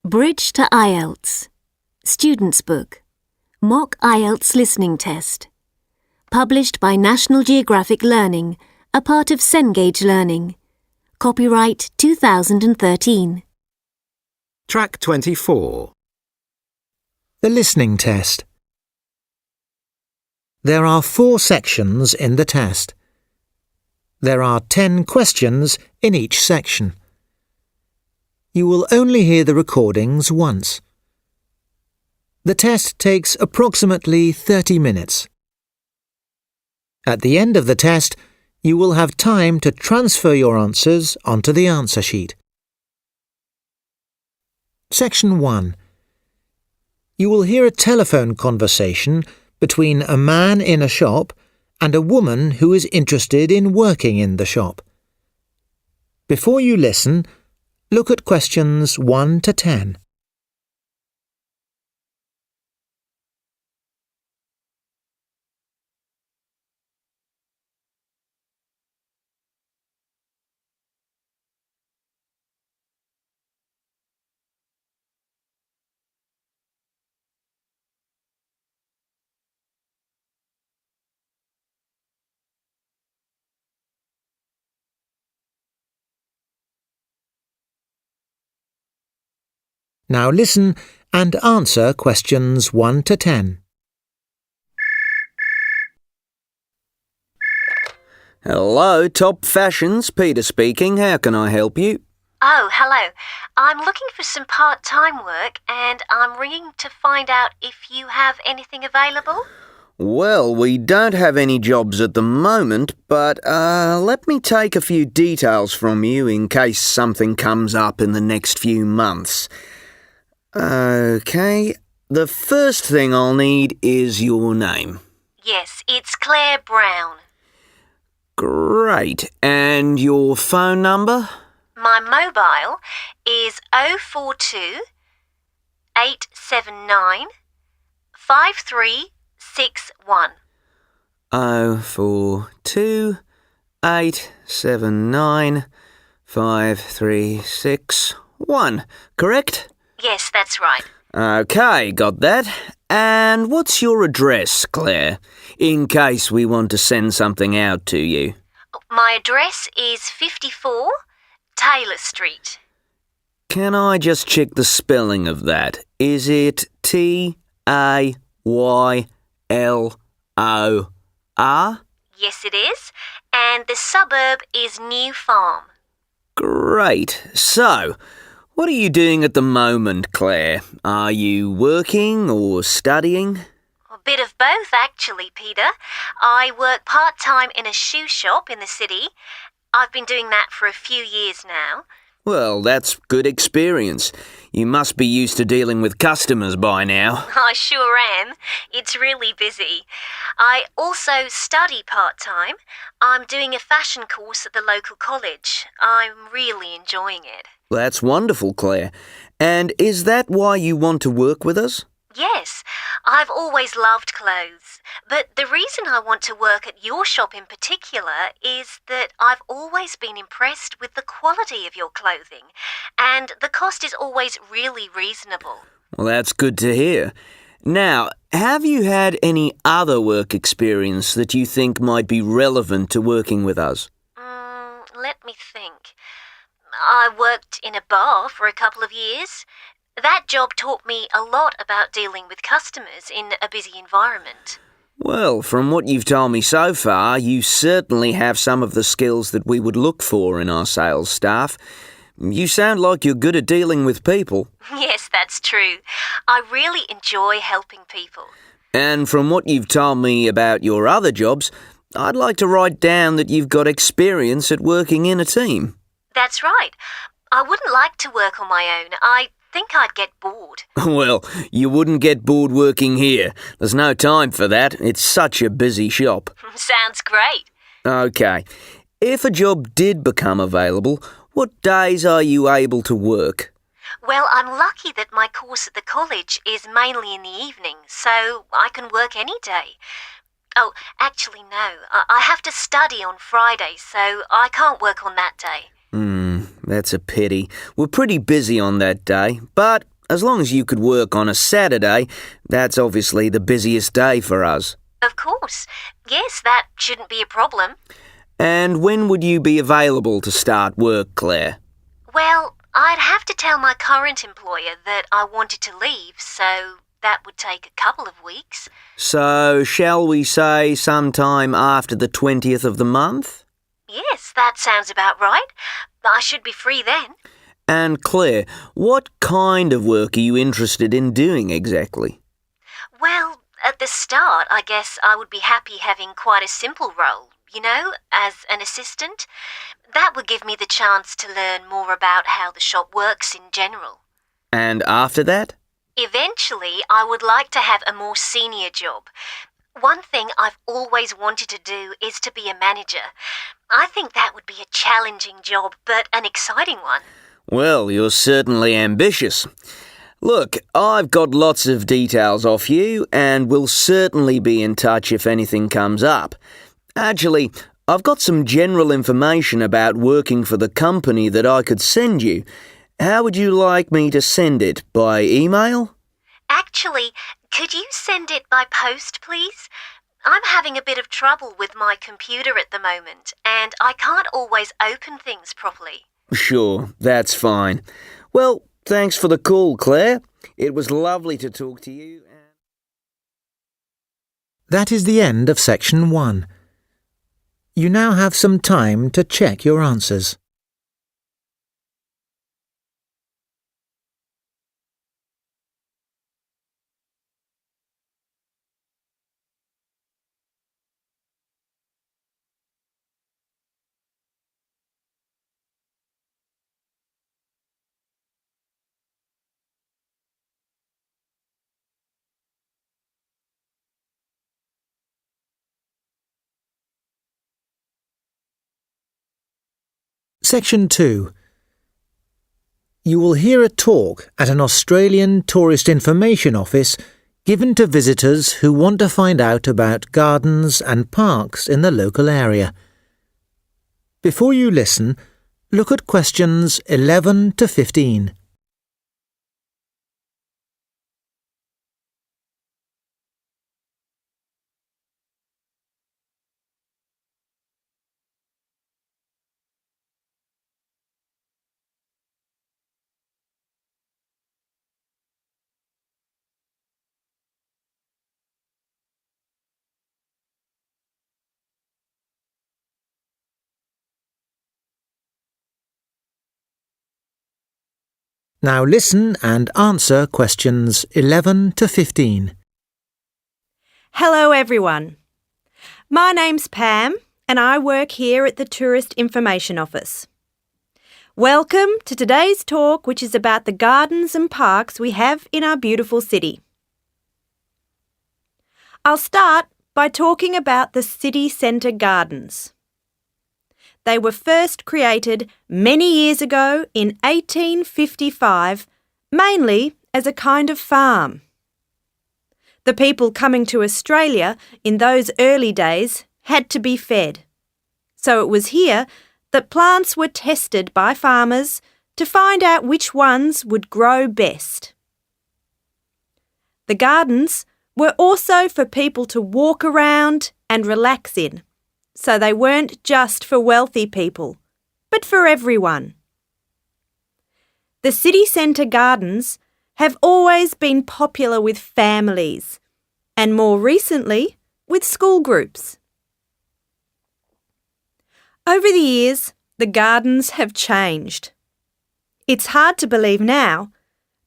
Bridge to IELTS. Student's Book. Mock IELTS Listening Test. Published by National Geographic Learning, a part of Cengage Learning. Copyright 2013. Track 24. The listening test. There are 4 sections in the test. There are 10 questions in each section. You will only hear the recordings once. The test takes approximately 30 minutes. At the end of the test, you will have time to transfer your answers onto the answer sheet. Section 1. You will hear a telephone conversation between a man in a shop and a woman who is interested in working in the shop. Before you listen, look at questions 1 to 10. Now listen and answer questions 1 to 10. Hello, Top Fashions, Peter speaking. How can I help you? Oh, hello. I'm looking for some part-time work and I'm ringing to find out if you have anything available. Well, we don't have any jobs at the moment, but let me take a few details from you in case something comes up in the next few months. Okay, the first thing I'll need is your name. Yes, it's Claire Brown. Great, and your phone number? My mobile is 042 879 5361. 042 879 5361, correct? Yes, that's right. Okay, got that. And what's your address, Claire, in case we want to send something out to you? My address is 54 Taylor Street. Can I just check the spelling of that? Is it Taylor? Yes, it is. And the suburb is New Farm. Great. So, what are you doing at the moment, Claire? Are you working or studying? A bit of both, actually, Peter. I work part-time in a shoe shop in the city. I've been doing that for a few years now. Well, that's good experience. You must be used to dealing with customers by now. I sure am. It's really busy. I also study part-time. I'm doing a fashion course at the local college. I'm really enjoying it. That's wonderful, Claire. And is that why you want to work with us? Yes, I've always loved clothes, but the reason I want to work at your shop in particular is that I've always been impressed with the quality of your clothing, and the cost is always really reasonable. Well, that's good to hear. Now, have you had any other work experience that you think might be relevant to working with us? Let me think. I worked in a bar for a couple of years. That job taught me a lot about dealing with customers in a busy environment. Well, from what you've told me so far, you certainly have some of the skills that we would look for in our sales staff. You sound like you're good at dealing with people. Yes, that's true. I really enjoy helping people. And from what you've told me about your other jobs, I'd like to write down that you've got experience at working in a team. That's right. I wouldn't like to work on my own. I think I'd get bored. Well, you wouldn't get bored working here. There's no time for that. It's such a busy shop. Sounds great. Okay. If a job did become available, what days are you able to work? Well, I'm lucky that my course at the college is mainly in the evening, so I can work any day. Oh, actually, no. I have to study on Friday, so I can't work on that day. That's a pity. We're pretty busy on that day, but as long as you could work on a Saturday, that's obviously the busiest day for us. Of course. Yes, that shouldn't be a problem. And when would you be available to start work, Claire? Well, I'd have to tell my current employer that I wanted to leave, so that would take a couple of weeks. So, shall we say sometime after the 20th of the month? Yes, that sounds about right. I should be free then. And Claire, what kind of work are you interested in doing exactly? Well, at the start, I guess I would be happy having quite a simple role, as an assistant. That would give me the chance to learn more about how the shop works in general. And after that? Eventually, I would like to have a more senior job. One thing I've always wanted to do is to be a manager. I think that would be a challenging job, but an exciting one. Well, you're certainly ambitious. Look, I've got lots of details off you, and we'll certainly be in touch if anything comes up. Actually, I've got some general information about working for the company that I could send you. How would you like me to send it? By email? Actually, could you send it by post, please? I'm having a bit of trouble with my computer at the moment, and I can't always open things properly. Sure, that's fine. Well, thanks for the call, Claire. It was lovely to talk to you. That is the end of section 1. You now have some time to check your answers. Section 2. You will hear a talk at an Australian Tourist Information Office given to visitors who want to find out about gardens and parks in the local area. Before you listen, look at questions 11 to 15. Now listen and answer questions 11 to 15. Hello everyone. My name's Pam and I work here at the Tourist Information Office. Welcome to today's talk, which is about the gardens and parks we have in our beautiful city. I'll start by talking about the city centre gardens. They were first created many years ago in 1855, mainly as a kind of farm. The people coming to Australia in those early days had to be fed. So it was here that plants were tested by farmers to find out which ones would grow best. The gardens were also for people to walk around and relax in. So they weren't just for wealthy people, but for everyone. The city centre gardens have always been popular with families, and more recently with school groups. Over the years, the gardens have changed. It's hard to believe now,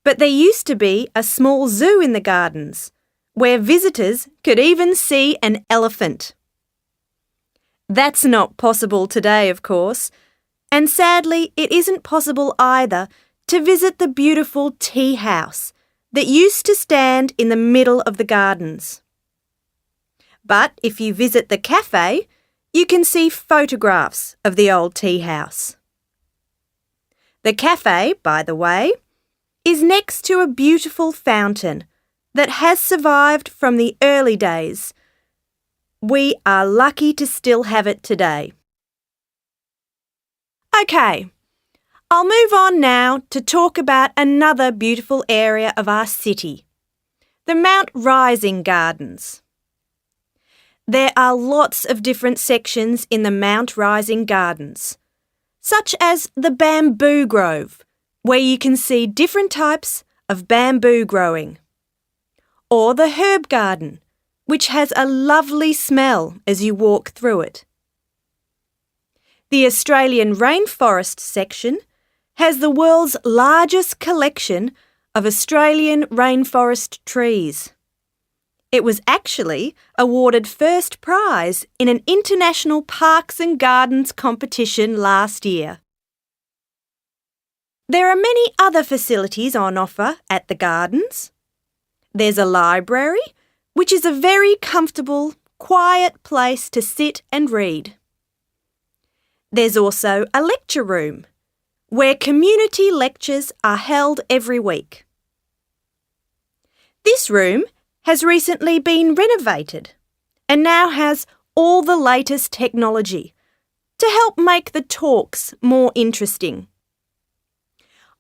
but there used to be a small zoo in the gardens, where visitors could even see an elephant. That's not possible today, of course, and sadly it isn't possible either to visit the beautiful tea house that used to stand in the middle of the gardens. But if you visit the cafe, you can see photographs of the old tea house. The cafe, by the way, is next to a beautiful fountain that has survived from the early days. We are lucky to still have it today. Okay, I'll move on now to talk about another beautiful area of our city, the Mount Rising Gardens. There are lots of different sections in the Mount Rising Gardens, such as the Bamboo Grove, where you can see different types of bamboo growing, or the Herb Garden, which has a lovely smell as you walk through it. The Australian Rainforest section has the world's largest collection of Australian rainforest trees. It was actually awarded first prize in an international parks and gardens competition last year. There are many other facilities on offer at the gardens. There's a library, which is a very comfortable, quiet place to sit and read. There's also a lecture room, where community lectures are held every week. This room has recently been renovated and now has all the latest technology to help make the talks more interesting.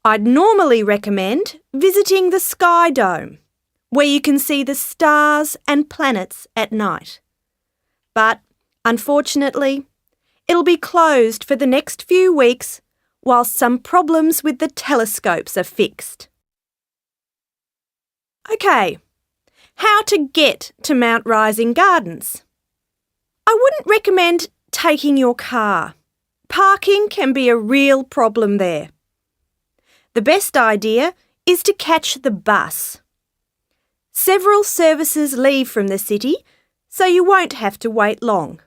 I'd normally recommend visiting the Sky Dome, where you can see the stars and planets at night. But unfortunately, it'll be closed for the next few weeks whilst some problems with the telescopes are fixed. Okay, how to get to Mount Rising Gardens? I wouldn't recommend taking your car. Parking can be a real problem there. The best idea is to catch the bus. Several services leave from the city, so you won't have to wait long,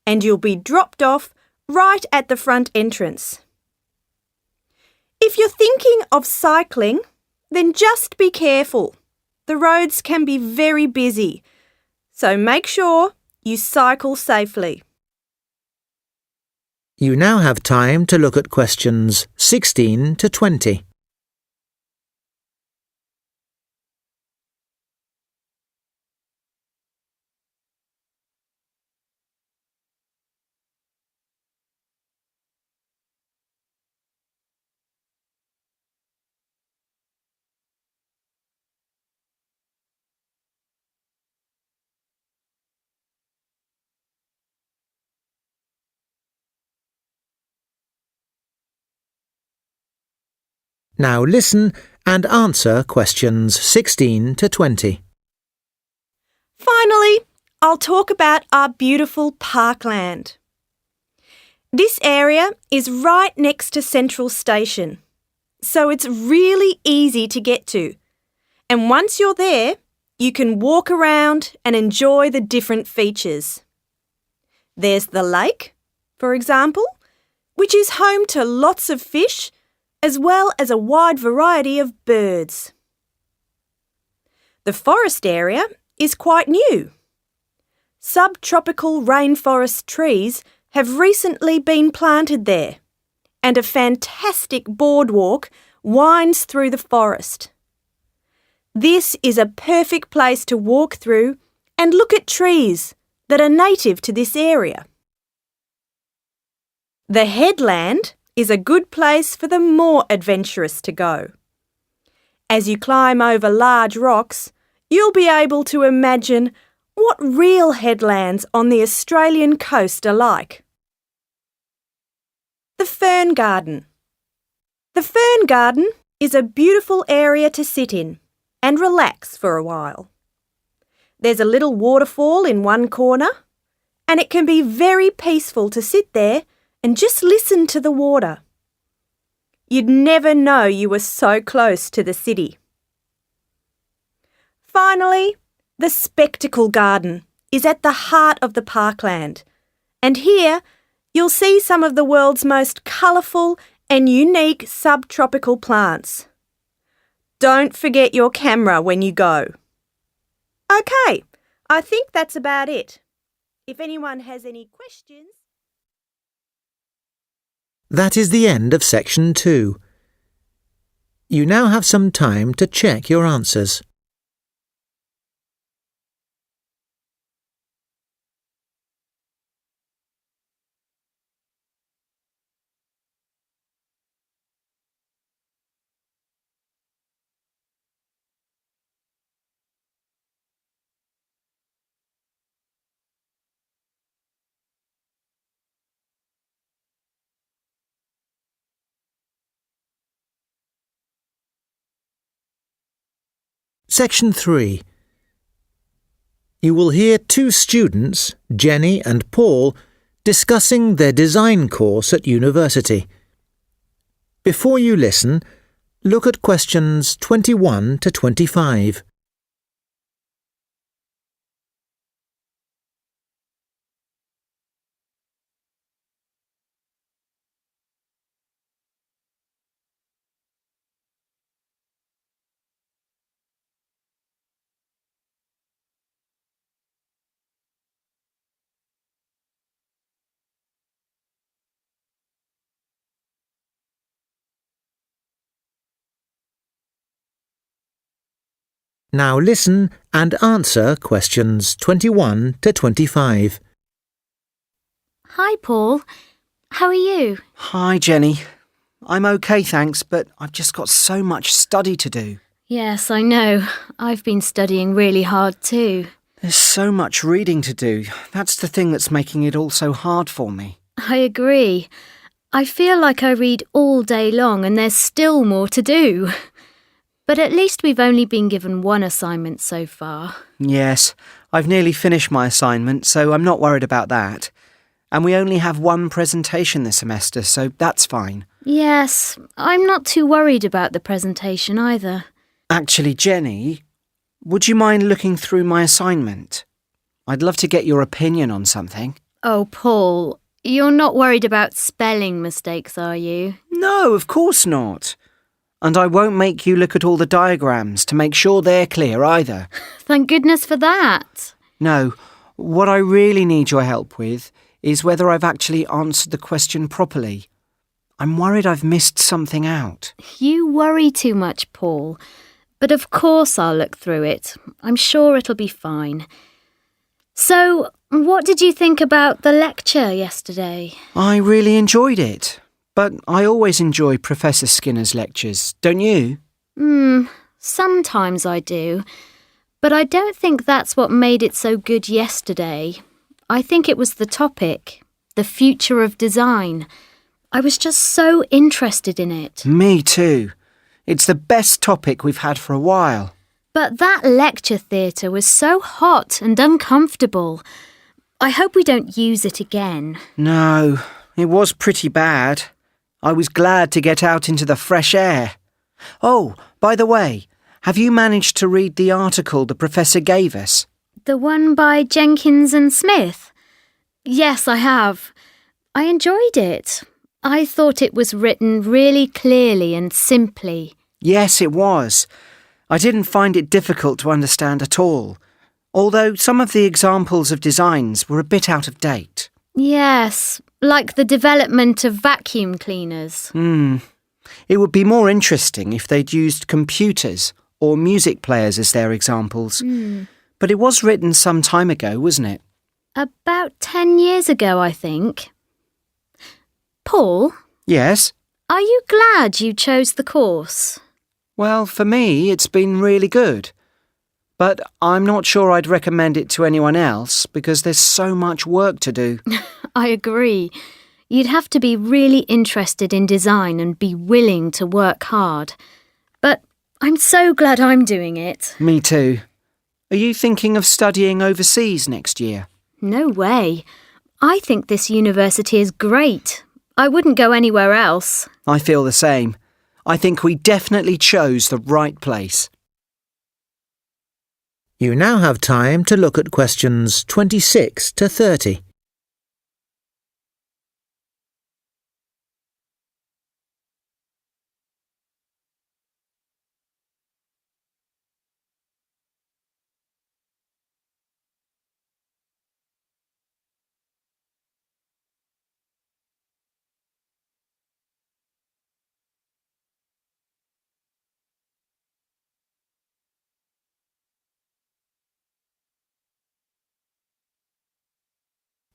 and you'll be dropped off right at the front entrance. If you're thinking of cycling, then just be careful. The roads can be very busy, so make sure you cycle safely. You now have time to look at questions 16 to 20. Now listen and answer questions 16 to 20. Finally, I'll talk about our beautiful parkland. This area is right next to Central Station, so it's really easy to get to. And once you're there, you can walk around and enjoy the different features. There's the lake, for example, which is home to lots of fish as well as a wide variety of birds. The forest area is quite new. Subtropical rainforest trees have recently been planted there, and a fantastic boardwalk winds through the forest. This is a perfect place to walk through and look at trees that are native to this area. The headland is a good place for the more adventurous to go. As you climb over large rocks, you'll be able to imagine what real headlands on the Australian coast are like. The Fern Garden. The Fern Garden is a beautiful area to sit in and relax for a while. There's a little waterfall in one corner, and it can be very peaceful to sit there and just listen to the water. You'd never know you were so close to the city. Finally, the Spectacle Garden is at the heart of the parkland, and here you'll see some of the world's most colourful and unique subtropical plants. Don't forget your camera when you go. Okay, I think that's about it. If anyone has any questions... That is the end of section 2. You now have some time to check your answers. Section 3. You will hear two students, Jenny and Paul, discussing their design course at university. Before you listen, look at questions 21 to 25. Now listen and answer questions 21 to 25. Hi, Paul. How are you? Hi, Jenny. I'm okay, thanks, but I've just got so much study to do. Yes, I know. I've been studying really hard too. There's so much reading to do. That's the thing that's making it all so hard for me. I agree. I feel like I read all day long and there's still more to do. But at least we've only been given one assignment so far. Yes, I've nearly finished my assignment, so I'm not worried about that. And we only have one presentation this semester, so that's fine. Yes, I'm not too worried about the presentation either. Actually, Jenny, would you mind looking through my assignment? I'd love to get your opinion on something. Oh, Paul, you're not worried about spelling mistakes, are you? No, of course not. And I won't make you look at all the diagrams to make sure they're clear either. Thank goodness for that. No, what I really need your help with is whether I've actually answered the question properly. I'm worried I've missed something out. You worry too much, Paul. But of course I'll look through it. I'm sure it'll be fine. So, what did you think about the lecture yesterday? I really enjoyed it. But I always enjoy Professor Skinner's lectures, don't you? Sometimes I do. But I don't think that's what made it so good yesterday. I think it was the topic, the future of design. I was just so interested in it. Me too. It's the best topic we've had for a while. But that lecture theatre was so hot and uncomfortable. I hope we don't use it again. No, it was pretty bad. I was glad to get out into the fresh air. Oh, by the way, have you managed to read the article the professor gave us? The one by Jenkins and Smith? Yes, I have. I enjoyed it. I thought it was written really clearly and simply. Yes, it was. I didn't find it difficult to understand at all, although some of the examples of designs were a bit out of date. Yes, like the development of vacuum cleaners. It would be more interesting if they'd used computers or music players as their examples. But it was written some time ago, wasn't it? About 10 years ago, I think. Paul? Yes? Are you glad you chose the course? Well, for me, it's been really good. But I'm not sure I'd recommend it to anyone else because there's so much work to do. I agree. You'd have to be really interested in design and be willing to work hard. But I'm so glad I'm doing it. Me too. Are you thinking of studying overseas next year? No way. I think this university is great. I wouldn't go anywhere else. I feel the same. I think we definitely chose the right place. You now have time to look at questions 26 to 30.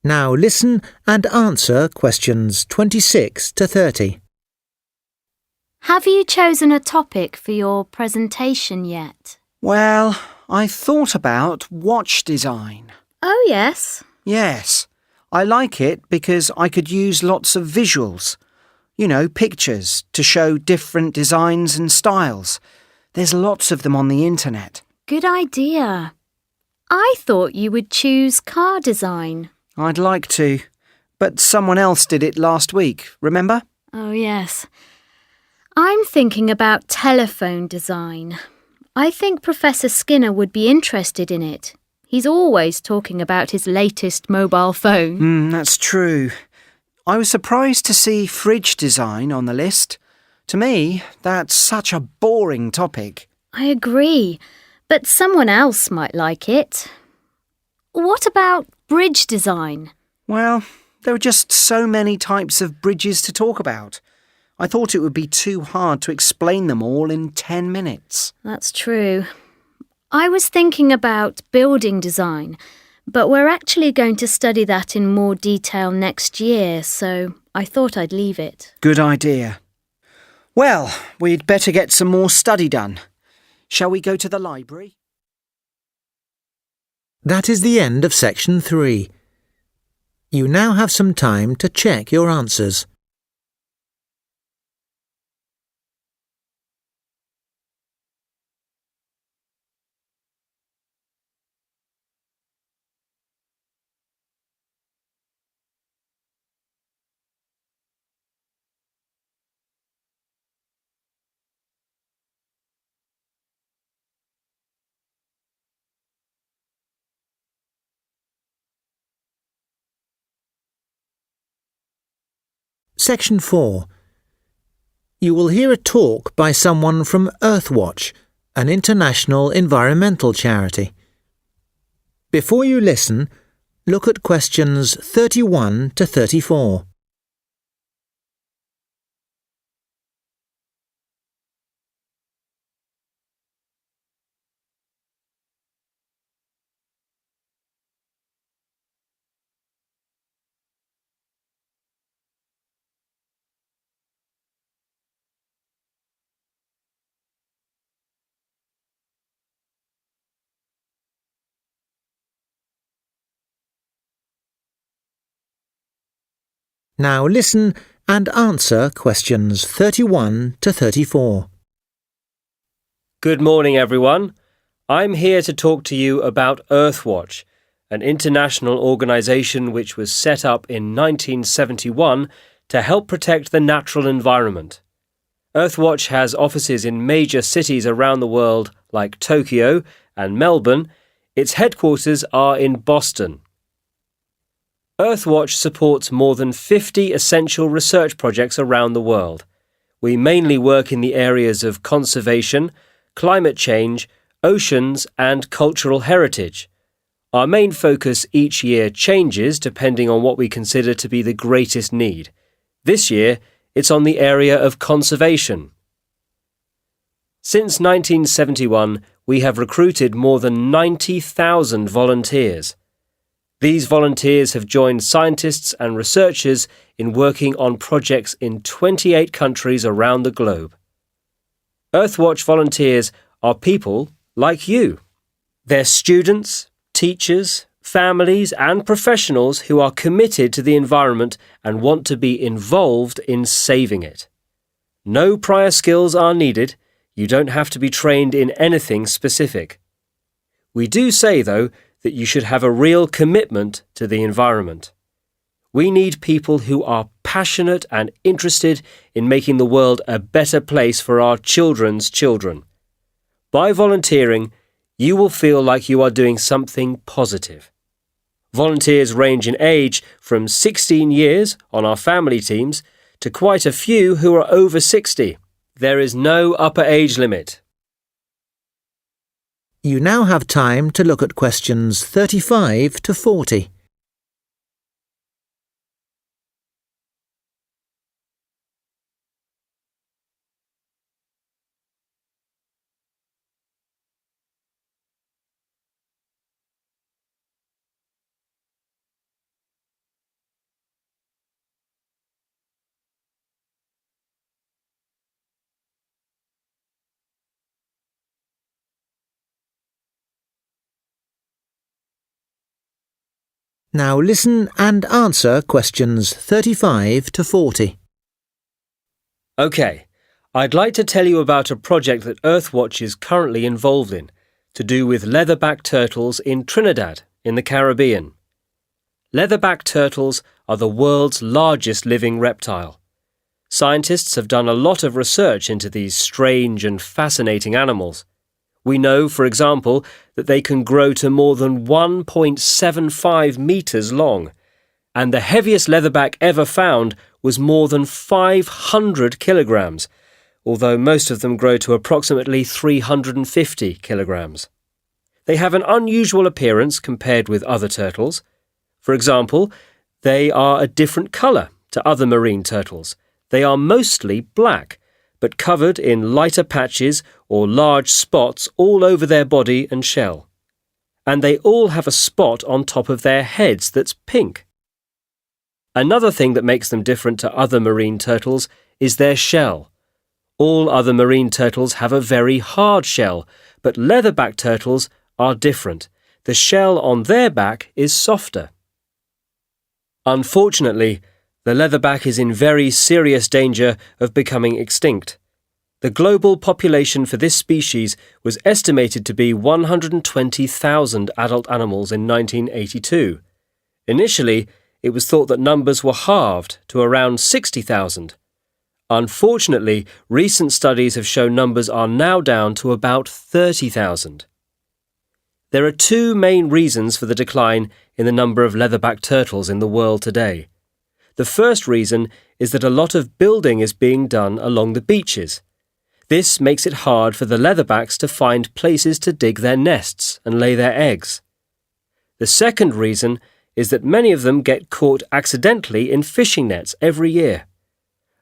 Now listen and answer questions 26 to 30. Have you chosen a topic for your presentation yet? Well, I thought about watch design. Oh, yes. Yes, I like it because I could use lots of visuals. You know, pictures to show different designs and styles. There's lots of them on the internet. Good idea. I thought you would choose car design. I'd like to, but someone else did it last week, remember? Oh, yes. I'm thinking about telephone design. I think Professor Skinner would be interested in it. He's always talking about his latest mobile phone. That's true. I was surprised to see fridge design on the list. To me, that's such a boring topic. I agree, but someone else might like it. What about bridge design? Well, there are just so many types of bridges to talk about. I thought it would be too hard to explain them all in 10 minutes. That's true. I was thinking about building design, but we're actually going to study that in more detail next year, so I thought I'd leave it. Good idea. Well, we'd better get some more study done. Shall we go to the library? That is the end of section 3. You now have some time to check your answers. Section 4. You will hear a talk by someone from Earthwatch, an international environmental charity. Before you listen, look at questions 31 to 34. Now listen and answer questions 31 to 34. Good morning, everyone. I'm here to talk to you about Earthwatch, an international organisation which was set up in 1971 to help protect the natural environment. Earthwatch has offices in major cities around the world like Tokyo and Melbourne. Its headquarters are in Boston. Earthwatch supports more than 50 essential research projects around the world. We mainly work in the areas of conservation, climate change, oceans, and cultural heritage. Our main focus each year changes depending on what we consider to be the greatest need. This year, it's on the area of conservation. Since 1971, we have recruited more than 90,000 volunteers. These volunteers have joined scientists and researchers in working on projects in 28 countries around the globe. Earthwatch volunteers are people like you. They're students, teachers, families and professionals who are committed to the environment and want to be involved in saving it. No prior skills are needed. You don't have to be trained in anything specific. We do say, though, that you should have a real commitment to the environment. We need people who are passionate and interested in making the world a better place for our children's children. By volunteering, you will feel like you are doing something positive. Volunteers range in age from 16 years on our family teams to quite a few who are over 60. There is no upper age limit. You now have time to look at questions 35 to 40. Now listen and answer questions 35 to 40. OK, I'd like to tell you about a project that Earthwatch is currently involved in to do with leatherback turtles in Trinidad, in the Caribbean. Leatherback turtles are the world's largest living reptile. Scientists have done a lot of research into these strange and fascinating animals. We know, for example, that they can grow to more than 1.75 meters long, and the heaviest leatherback ever found was more than 500 kilograms, although most of them grow to approximately 350 kilograms. They have an unusual appearance compared with other turtles. For example, they are a different colour to other marine turtles. They are mostly black, but covered in lighter patches or large spots all over their body and shell. And they all have a spot on top of their heads that's pink. Another thing that makes them different to other marine turtles is their shell. All other marine turtles have a very hard shell, but leatherback turtles are different. The shell on their back is softer. Unfortunately, the leatherback is in very serious danger of becoming extinct. The global population for this species was estimated to be 120,000 adult animals in 1982. Initially, it was thought that numbers were halved to around 60,000. Unfortunately, recent studies have shown numbers are now down to about 30,000. There are two main reasons for the decline in the number of leatherback turtles in the world today. The first reason is that a lot of building is being done along the beaches. This makes it hard for the leatherbacks to find places to dig their nests and lay their eggs. The second reason is that many of them get caught accidentally in fishing nets every year.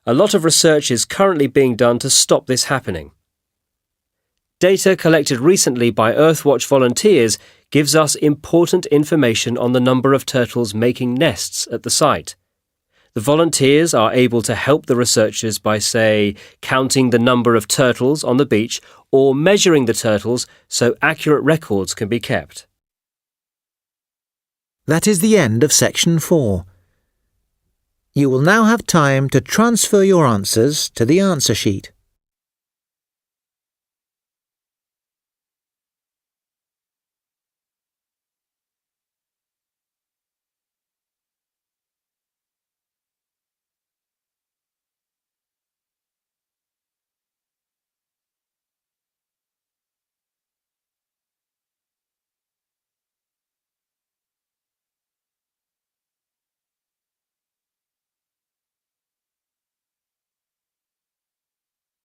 A lot of research is currently being done to stop this happening. Data collected recently by Earthwatch volunteers gives us important information on the number of turtles making nests at the site. The volunteers are able to help the researchers by, say, counting the number of turtles on the beach or measuring the turtles so accurate records can be kept. That is the end of section 4. You will now have time to transfer your answers to the answer sheet.